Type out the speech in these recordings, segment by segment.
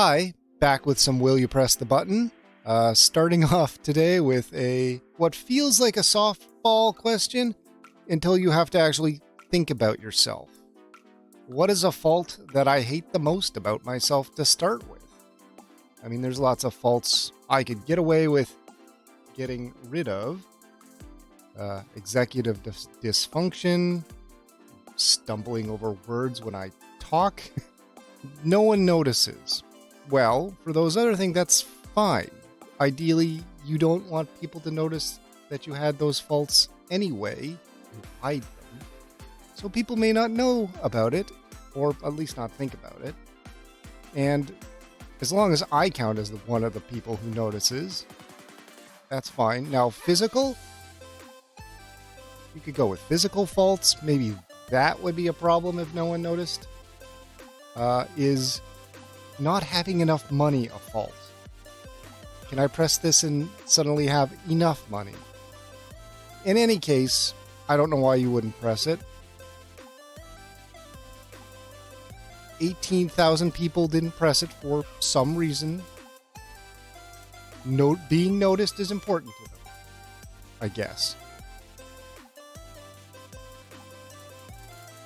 Hi, back with some Will You Press the Button? Starting off today with what feels like a softball question until you have to actually think about yourself. What is a fault that I hate the most about myself to start with? I mean, there's lots of faults I could get away with getting rid of. Executive dysfunction, stumbling over words when I talk. No one notices. Well, for those other things, that's fine. Ideally, you don't want people to notice that you had those faults anyway. You hide them. So people may not know about it, or at least not think about it. And as long as I count as one of the people who notices, that's fine. Now, physical, you could go with physical faults. Maybe that would be a problem if no one noticed. Is not having enough money a fault? Can I press this and suddenly have enough money? In any case, I don't know why you wouldn't press it. 18,000 people didn't press it for some reason. Being noticed is important to them, I guess.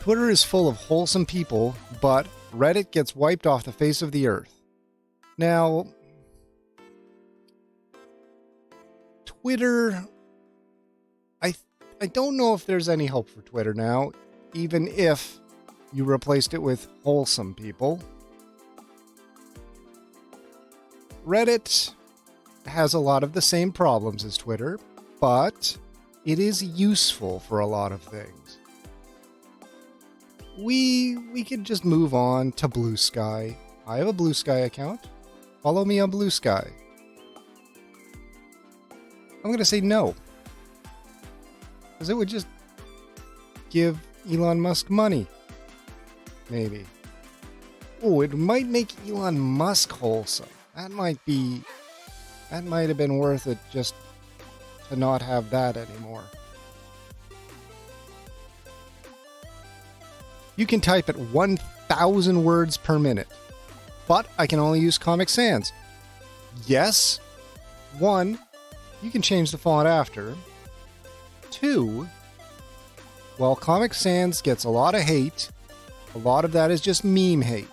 Twitter is full of wholesome people, but Reddit gets wiped off the face of the earth. Now, Twitter, I don't know if there's any hope for Twitter now, even if you replaced it with wholesome people. Reddit has a lot of the same problems as Twitter, but it is useful for a lot of things. We could just move on to Blue Sky. I have a Blue Sky account. Follow me on Blue Sky. I'm going to say no. Because it would just give Elon Musk money. Maybe. Oh, it might make Elon Musk wholesome. That might have been worth it just to not have that anymore. You can type at 1,000 words per minute, but I can only use Comic Sans. Yes. 1, you can change the font after. 2, while Comic Sans gets a lot of hate, a lot of that is just meme hate.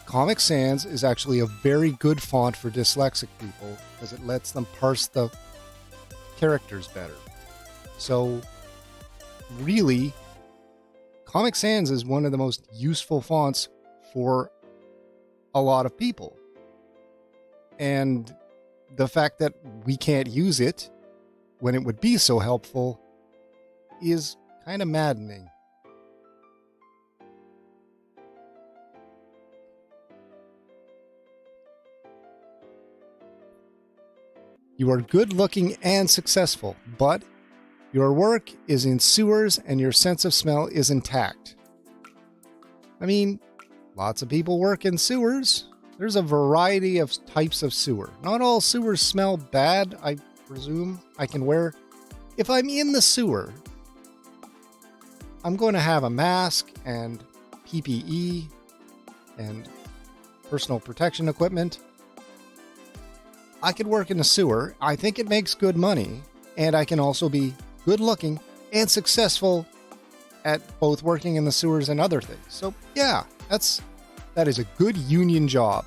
Comic Sans is actually a very good font for dyslexic people because it lets them parse the characters better. So, really, Comic Sans is one of the most useful fonts for a lot of people. And the fact that we can't use it when it would be so helpful is kind of maddening. You are good looking and successful, but your work is in sewers and your sense of smell is intact. I mean, lots of people work in sewers. There's a variety of types of sewer. Not all sewers smell bad, I presume. If I'm in the sewer, I'm going to have a mask and PPE and personal protection equipment. I could work in the sewer. I think it makes good money, and I can also be good looking and successful at both working in the sewers and other things. So yeah, that is a good union job.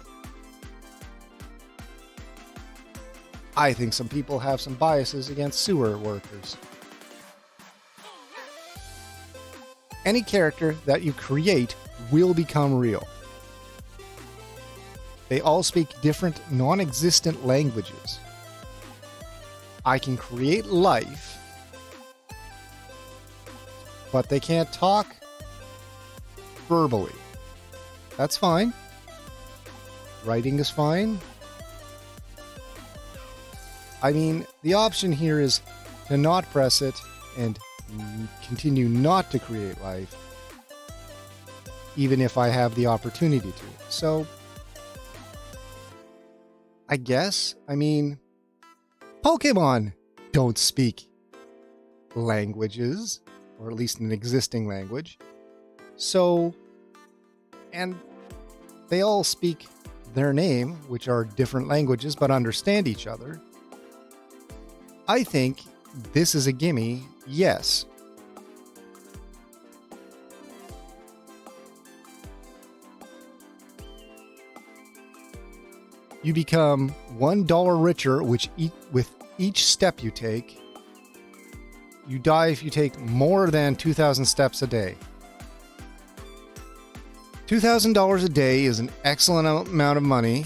I think some people have some biases against sewer workers. Any character that you create will become real. They all speak different, non-existent languages. I can create life, but they can't talk verbally. That's fine. Writing is fine. I mean, the option here is to not press it and continue not to create life, even if I have the opportunity to. So, I guess, Pokemon don't speak languages, or at least an existing language. So, and they all speak their name, which are different languages but understand each other, I think this is a gimme, yes. You become $1 richer, with each step you take. You die if you take more than 2,000 steps a day. $2,000 a day is an excellent amount of money,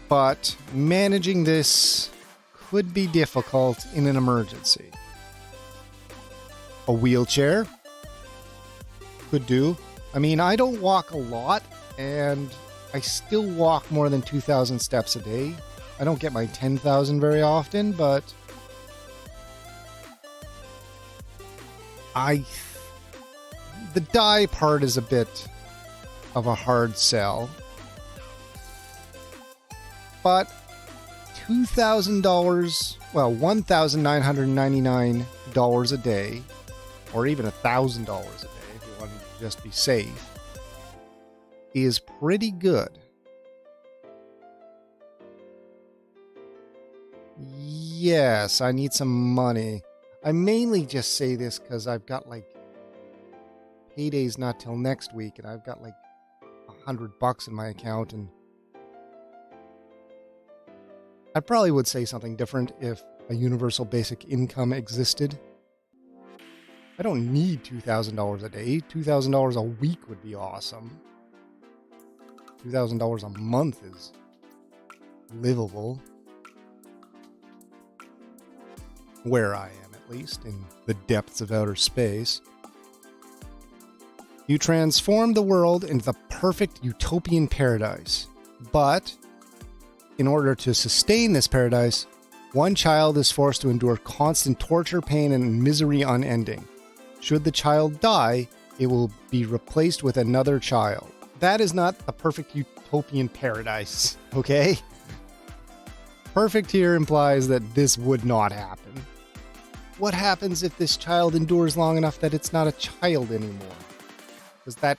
but managing this could be difficult in an emergency. A wheelchair could do. I mean, I don't walk a lot, and I still walk more than 2,000 steps a day. I don't get my 10,000 very often, but the die part is a bit of a hard sell. But $2,000, well, $1,999 a day, or even $1,000 a day if you want to just be safe, is pretty good. Yes, I need some money. I mainly just say this because I've got like payday's not till next week, and I've got like $100 in my account, and I probably would say something different if a universal basic income existed. I don't need $2,000 a day. $2,000 a week would be awesome. $2,000 a month is livable. Where I am, at least, in the depths of outer space. You transform the world into the perfect utopian paradise. But in order to sustain this paradise, one child is forced to endure constant torture, pain, and misery unending. Should the child die, it will be replaced with another child. That is not a perfect utopian paradise, okay? Perfect here implies that this would not happen. What happens if this child endures long enough that it's not a child anymore? Does that...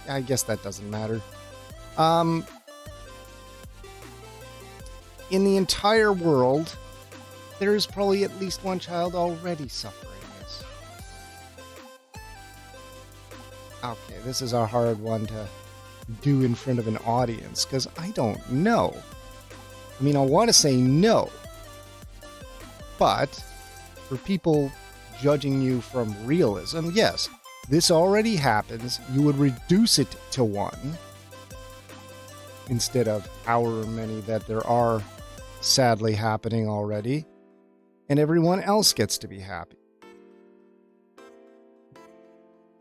I guess that doesn't matter. In the entire world, there's probably at least one child already suffering this. Okay, this is a hard one to do in front of an audience, because I don't know. I mean, I want to say no. But for people judging you from realism, yes, this already happens. You would reduce it to one instead of however many that there are sadly happening already, and everyone else gets to be happy.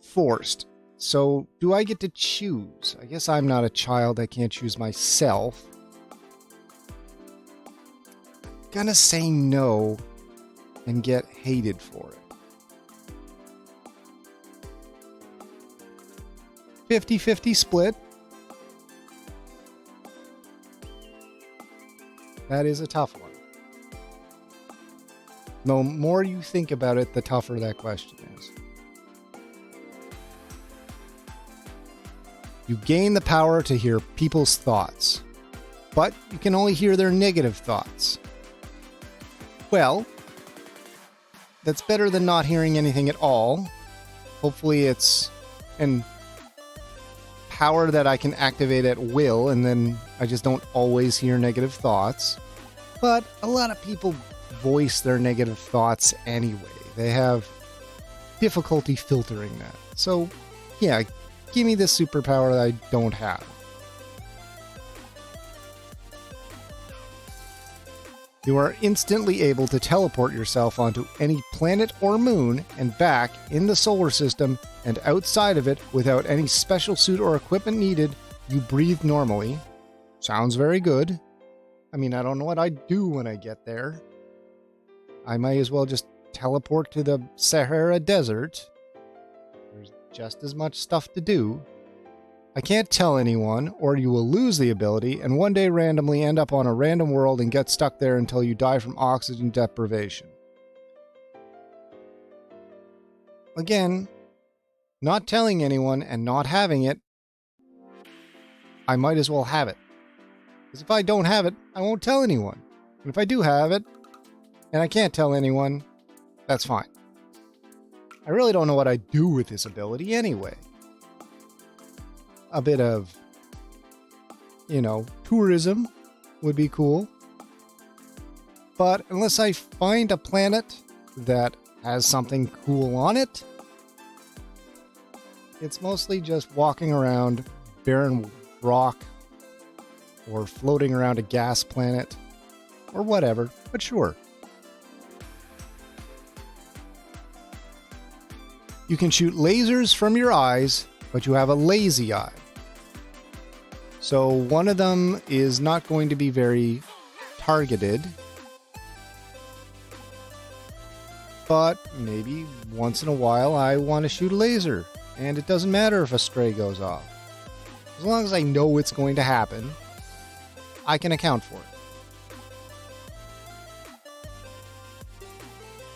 Forced. So, do I get to choose? I guess I'm not a child. I can't choose myself. Gonna say no and get hated for it. 50-50 split. That is a tough one. The more you think about it, the tougher that question is. You gain the power to hear people's thoughts, but you can only hear their negative thoughts. Well, that's better than not hearing anything at all. Hopefully it's an power that I can activate at will, and then I just don't always hear negative thoughts. But a lot of people voice their negative thoughts anyway. They have difficulty filtering that. So, yeah, give me this superpower that I don't have. You are instantly able to teleport yourself onto any planet or moon and back in the solar system and outside of it without any special suit or equipment needed. You breathe normally. Sounds very good. I mean, I don't know what I'd do when I get there. I might as well just teleport to the Sahara Desert. There's just as much stuff to do. I can't tell anyone, or you will lose the ability and one day randomly end up on a random world and get stuck there until you die from oxygen deprivation. Again, not telling anyone and not having it I might as well have it. Because if I don't have it, I won't tell anyone. And if I do have it, and I can't tell anyone, that's fine. I really don't know what I'd do with this ability anyway. A bit of, tourism would be cool. But unless I find a planet that has something cool on it, it's mostly just walking around barren rock or floating around a gas planet or whatever, but sure. You can shoot lasers from your eyes, but you have a lazy eye. So one of them is not going to be very targeted, but maybe once in a while I want to shoot a laser, and it doesn't matter if a stray goes off. As long as I know it's going to happen, I can account for it.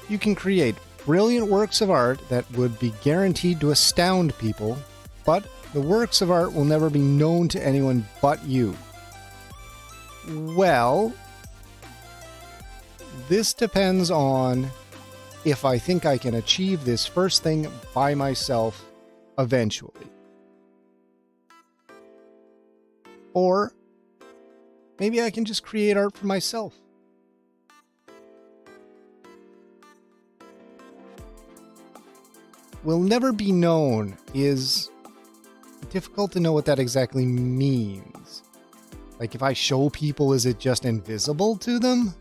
You can create brilliant works of art that would be guaranteed to astound people, but the works of art will never be known to anyone but you. Well, this depends on if I think I can achieve this first thing by myself eventually. Or maybe I can just create art for myself. Will never be known is difficult to know what that exactly means. Like, if I show people, is it just invisible to them?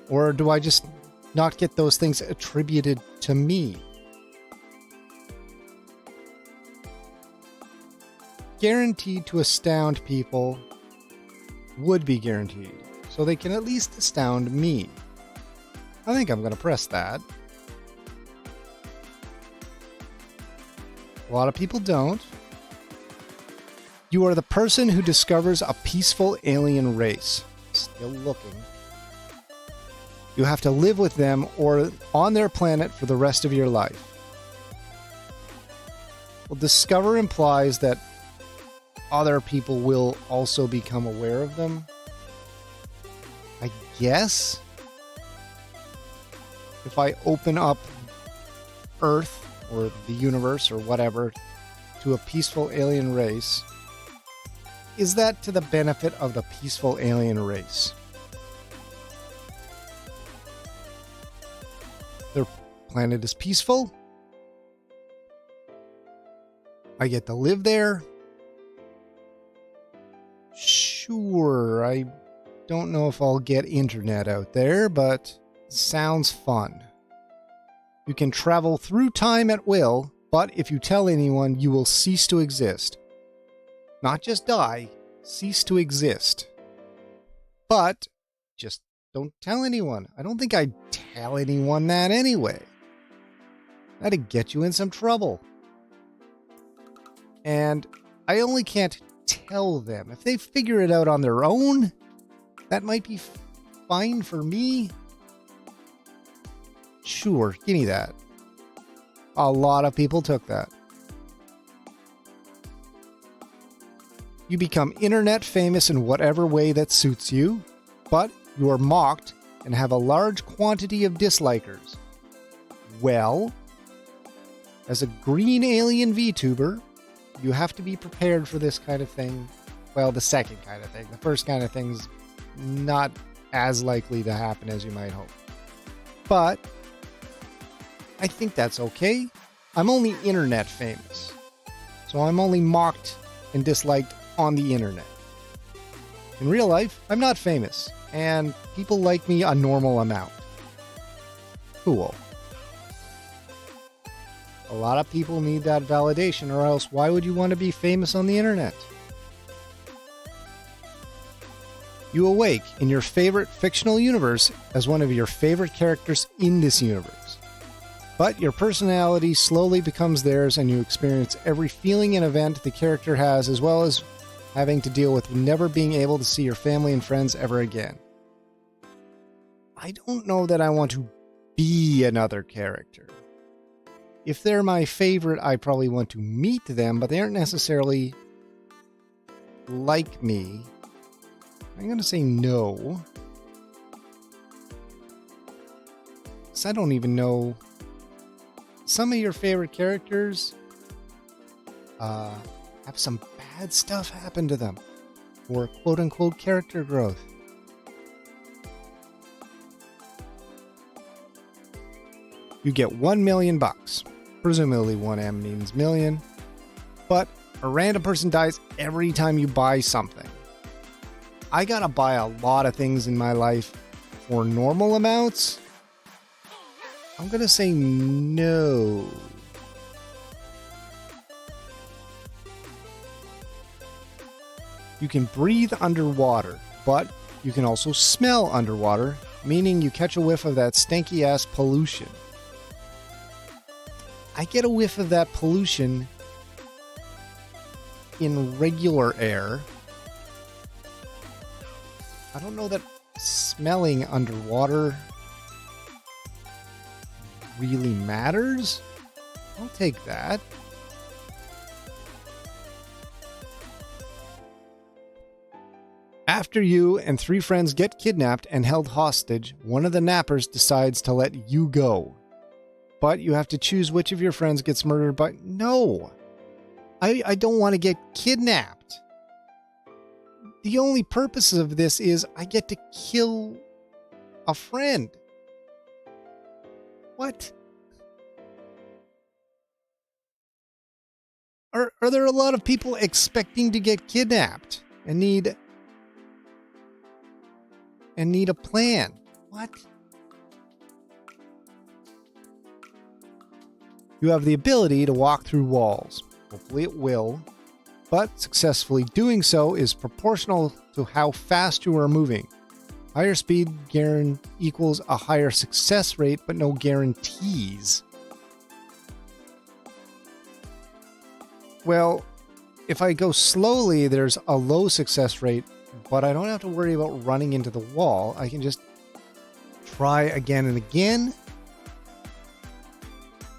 Or do I just not get those things attributed to me? Guaranteed to astound people would be guaranteed, so they can at least astound me. I think I'm going to press that. A lot of people don't. You are the person who discovers a peaceful alien race. Still looking. You have to live with them or on their planet for the rest of your life. Well, discover implies that other people will also become aware of them. I guess if I open up Earth or the universe or whatever to a peaceful alien race, is that to the benefit of the peaceful alien race? Their planet is peaceful. I get to live there. Sure, I don't know if I'll get internet out there, but it sounds fun. You can travel through time at will, but if you tell anyone, you will cease to exist. Not just die, cease to exist. But just don't tell anyone. I don't think I'd tell anyone that anyway. That'd get you in some trouble. And I only can't tell them. If they figure it out on their own, that might be fine for me. Sure, give me that. A lot of people took that. You become internet famous in whatever way that suits you, but you are mocked and have a large quantity of dislikers. Well, as a green alien VTuber, you have to be prepared for this kind of thing. Well, the second kind of thing. The first kind of thing's not as likely to happen as you might hope. But I think that's okay. I'm only internet famous. So I'm only mocked and disliked on the internet. In real life, I'm not famous, and people like me a normal amount. Cool. A lot of people need that validation, or else why would you want to be famous on the internet? You awake in your favorite fictional universe as one of your favorite characters in this universe. But your personality slowly becomes theirs, and you experience every feeling and event the character has, as well as having to deal with never being able to see your family and friends ever again. I don't know that I want to be another character. If they're my favorite, I probably want to meet them, but they aren't necessarily like me. I'm going to say no. Because I don't even know. Some of your favorite characters have some bad stuff happen to them. Or quote-unquote character growth. You get $1 million. Presumably 1M means million. But a random person dies every time you buy something. I gotta buy a lot of things in my life for normal amounts. I'm gonna say no. You can breathe underwater, but you can also smell underwater, meaning you catch a whiff of that stinky ass pollution. I get a whiff of that pollution in regular air. I don't know that smelling underwater really matters. I'll take that. After you and 3 friends get kidnapped and held hostage, one of the nappers decides to let you go. But you have to choose which of your friends gets murdered by... No! I don't want to get kidnapped. The only purpose of this is I get to kill a friend. What? Are there a lot of people expecting to get kidnapped and need a plan? What? You have the ability to walk through walls. Hopefully it will. But successfully doing so is proportional to how fast you are moving. Higher speed equals a higher success rate, but no guarantees. Well, if I go slowly, there's a low success rate, but I don't have to worry about running into the wall. I can just try again and again.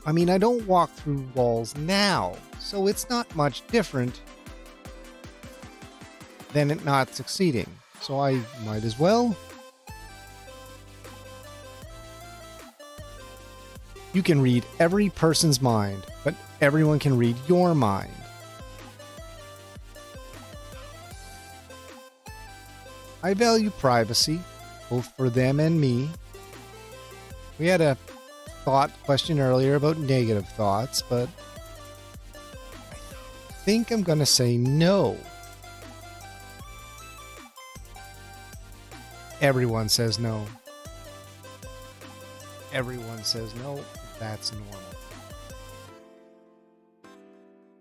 I mean, I don't walk through walls now, so it's not much different than it not succeeding. So I might as well. You can read every person's mind, but everyone can read your mind. I value privacy, both for them and me. We had a thought question earlier about negative thoughts, but I think I'm going to say no. Everyone says no. Everyone says no. That's normal.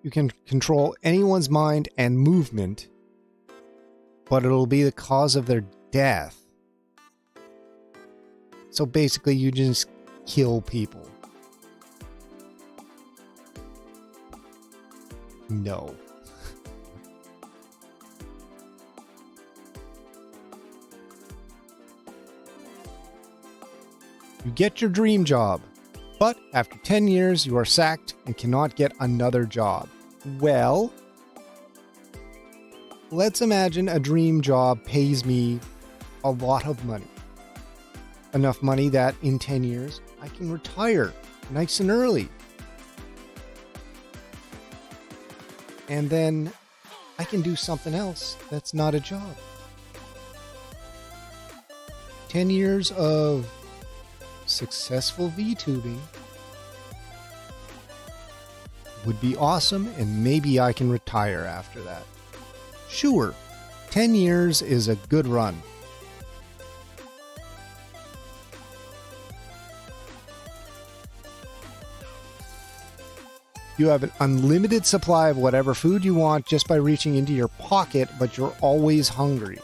You can control anyone's mind and movement, but it'll be the cause of their death. So basically, you just kill people. No. You get your dream job, but after 10 years, you are sacked and cannot get another job. Well, let's imagine a dream job pays me a lot of money. Enough money that in 10 years, I can retire nice and early. And then I can do something else that's not a job. 10 years of successful VTubing would be awesome, and maybe I can retire after that. Sure, 10 years is a good run. You have an unlimited supply of whatever food you want just by reaching into your pocket, but you're always hungry.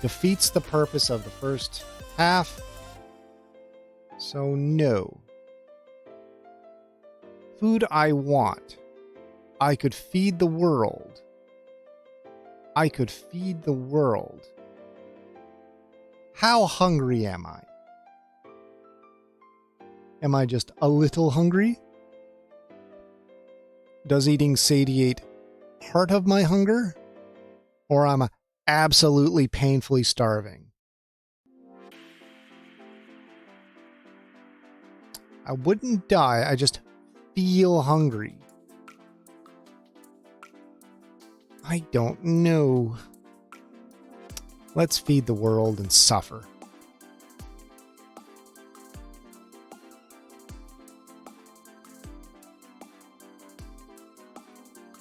Defeats the purpose of the first half. So no. Food I want. I could feed the world. I could feed the world. How hungry am I? Am I just a little hungry? Does eating satiate part of my hunger, or I'm absolutely painfully starving. I wouldn't die, I just feel hungry. I don't know. Let's feed the world and suffer.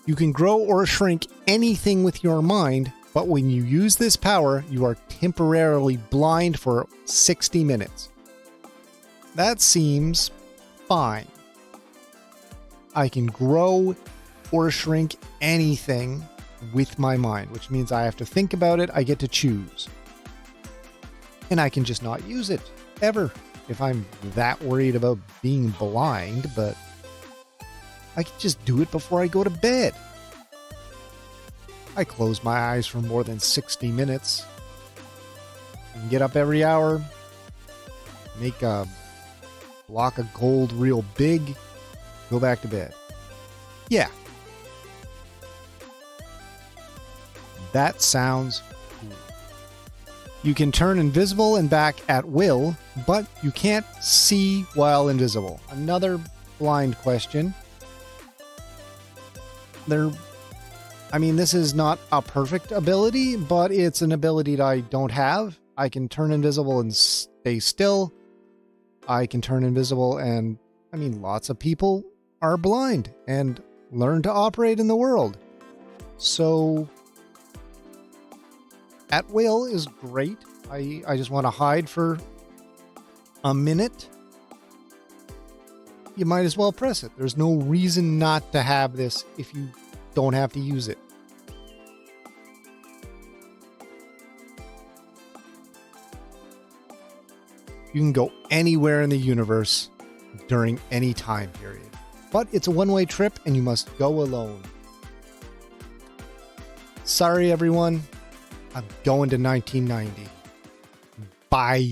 You can grow or shrink anything with your mind, but when you use this power, you are temporarily blind for 60 minutes. That seems fine. I can grow or shrink anything with my mind, which means I have to think about it. I get to choose. And I can just not use it ever if I'm that worried about being blind, but I can just do it before I go to bed. I close my eyes for more than 60 minutes. I can get up every hour, make a block of gold real big, go back to bed. Yeah. That sounds cool. You can turn invisible and back at will, but you can't see while invisible. Another blind question. This is not a perfect ability, but it's an ability that I don't have. I can turn invisible and stay still. I can turn invisible and, lots of people are blind and learn to operate in the world. So, at will is great. I just want to hide for a minute. You might as well press it. There's no reason not to have this if you don't have to use it. You can go anywhere in the universe during any time period. But it's a one-way trip and you must go alone. Sorry, everyone. I'm going to 1990. Bye.